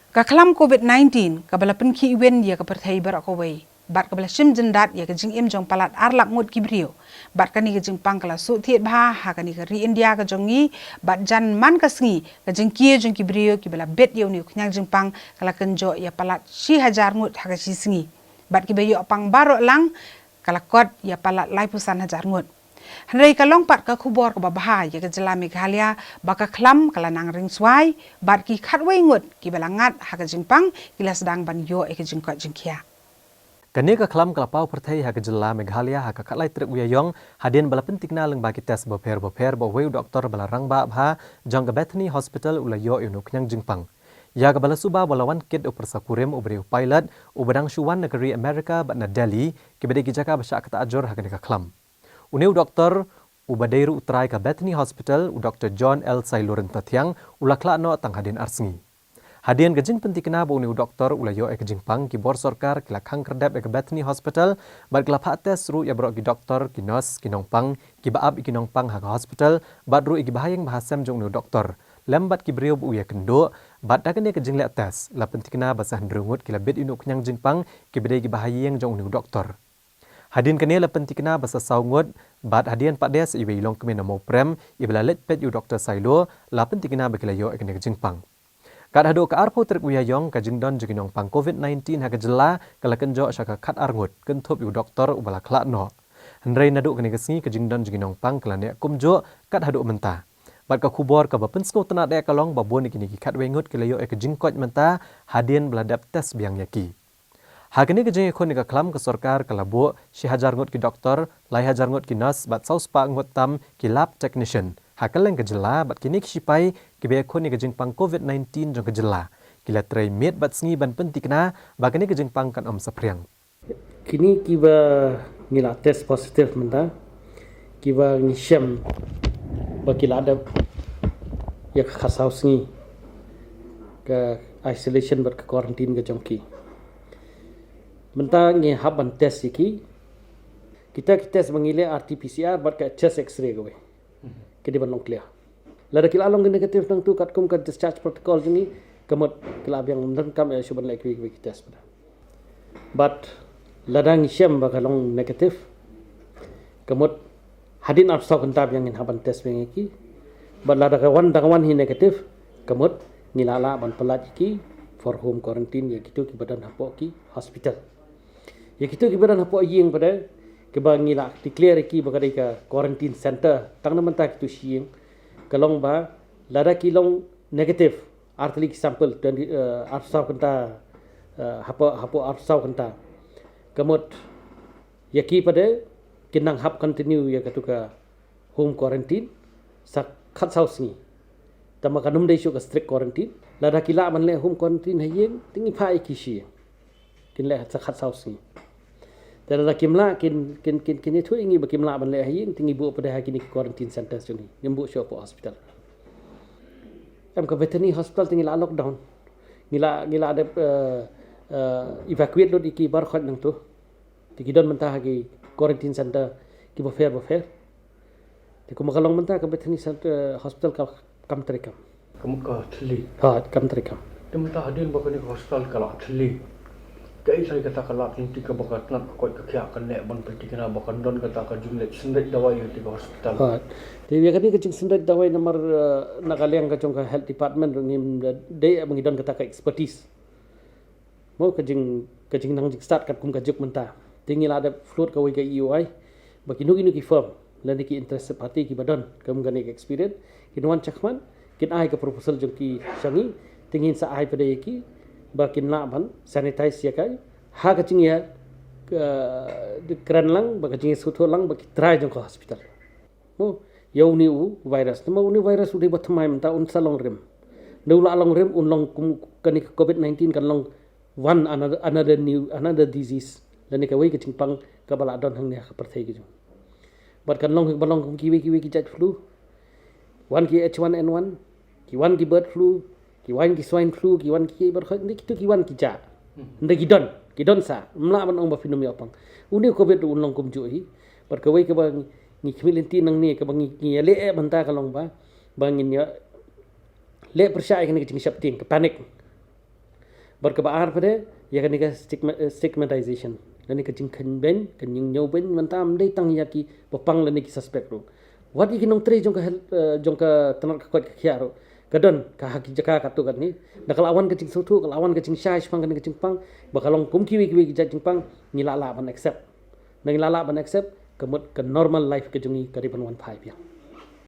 Ka kelam COVID-19 ka bala penki iwen ya ka perthai barak kawai. Bat ka bala shim jendat ya ka jing im jong palat arlap ngut kibrio. Bat ka ni ka jing pang kala su thiet bha ha ka ni ka ri India ka jong ni bat jan man ka sngi ka jing kie jong kibrio ki bala bet yo ni knyang jing pang kala kenjo ya palat 1000 ngut ha ka si sngi. Bat ki bayo pang barok lang kala kot ya palat lai pusan 1000 ngut. Hendai kalong pat ka kubor ka babah ya ka Jylla Meghalaya baka klam kala nang ring swai bat ki khatwai ngut ki balangat ha ka jingpang kila Sdang ban yo e ka jingkot jingkia. Kani ka klam kala pau perthai ha ka Jylla Meghalaya ha ka khatlai trek uyayong hadien bala pentikna leng bagi tes boper ba weu doktor bala rangba bha jong ka Bethany Hospital ulayo inuk nyang jingpang. Ya ka bala suba balawan kit upersakurem ubri pilot ubadang shuwan negeri Amerika bat na Delhi ki bade ki jaka basya kata ajur ha ka klam. Uniu doktor ubadairu utrai ka Bethany Hospital u Dr. John L. Sailoren Tatiang ulakla no tang hadin arsngi. Hadien gejing pentikna bo uniu doktor ulayo ek jingpang ki bor sarkar ki lakhang kerdap ek Bethany Hospital bat kelapa tes ru ya brok ki doktor ki nurse ki nongpang ki baab ki nongpang ha hospital bat ru ki bahayeng bahasam jong uniu doktor lembat ki brio bu ya kendo bat dagane ke jingle tes la pentikna basah ndrungut ki labet inu knyang jingpang ki bede ki bahayeng jong uniu doktor. Hadin kene la pentikna basa saungut bat hadian pades iwe ilong kemena mau prem ibla let pet yu Dr. Sailo la pentikna bakilayo ekne jingpang. Kad hado ka arpo trek uyayong ka jingdon jiginong pang COVID-19 ha ka Jylla kala kenjo syaka khat arngut kenthop yu doktor ubala klakno. Hendrai nadu kene kesngi ka jingdon jiginong pang kala ne kumjo kad hado menta. Bat ka kubor ka bapensko tena de kalong babon kini ki khat wengut kilayo ek jingkot menta hadien beladap tes biang yaki. Hakini ke jeng ekon ka klam ke sarkar kalabo 1000 ngut ki doktor, 1000 ngut ki nurse bat sauspa ngut tam ki lab technician. Hakaleng ke Jylla bat kini sipai ki be ekon ke jeng pang COVID-19 jong ke Jylla. Kila trai met bat sngi ban pentikna bakani ke jeng pang kan sapriang. Kini kiba ngila test positif menta. Kiba ngisem bakila ada ya khasau sngi ke isolation bat ke quarantine ke jongki. Mentang ni haban test iki kita tes mengile RT-PCR bat ka chest x-ray gawe kedi ban clear la kila long negatif nang tu kat kum ka discharge protocol ni kamot kila yang mendang kam ya suban like we test pada but ladang syam bakalong negatif kamot hadin absa kentab yang haban test iki bat la dawan hi negatif kamot ngilala ban pelat iki for home quarantine ya gitu ki badan hapo ki hospital. Ya kita kibaran hapo yeng pada kebang ngila declare ki bakadai ka quarantine center tang na menta kitu sieng kalong ba lada kilong negative artli sample dan arsaw kenta hapo arsaw kenta kamot yaki pada kinang hap continue ya katuka home quarantine sak khat sausni tamakanum dei syu ka strict quarantine lada kila man le home quarantine hayeng tingi phai ki sieng kin le sak khat sausni dan ada kimla kin itu ingi bakimla ban le hayin tingi bu pada hakini quarantine center sini nyembu shop hospital am ka Bethany hospital tingi la lockdown ngila ada evacuate lo di ki bar khot nang tu tiki don mentah hagi quarantine center ki bo fair ti ko makalong mentah ka Bethany center hospital ka kam terikam kamu ka thli kam terikam temta hadin bakani hospital kala thli kai sai kata kalak inti ka bakat nak koit ka kya kan ne ban peti kana bakan don kata ka jumle sendai dawai di hospital te dia kani kecing sendai dawai nomor nakaliang ka ka health department ngim dei abang don kata ka expertise mau kecing nang start kat kum ka juk menta tingil ada float ka wai ka EOI bakinu ki firm lani ki interest party ki badon kam gani experience kinwan chakman kin ai ka proposal jong ki sangi tingin sa ai pada ki bakin laban sanitize ya kai ha kacing ya kran lang bakacing suto lang baki try jong ka hospital mo yau ni virus mo ni virus udah batamai menta un salong rem neula long rem un long kani COVID-19 kan long one another disease lani ka wei kacing pang ka bala don hang ne ka perthai ki bat kan long balong kiwi ki jet flu one ki H1N1 ki one ki bird flu kiwan ki swine flu kiwan ki berkhot ni kitu kiwan ki ja nda kidon sa mla ban ong ba finom iohpang uni covid unlong kum ju hi par kawai ka bang ni khmilinti nang ni ka bang ni le e banta ka long ba bangin ya le persya ka ni ting shap ting ka panic berkebaar pada ya kan ni stigmatization dan ni kecing ben kenying nyau ben mentam dei tang yaki bepang lan ni suspect ro wat iki nong tre jong ka tanar ka koit khia ro kadon ka haki jaka katu kat ni nakal awan kecing sutu kal awan kecing syai pang kan kecing pang bakalong kum kiwi kecing pang ni la ban accept nang la ban accept kemut ke normal life ke jungi kariban wanphai piang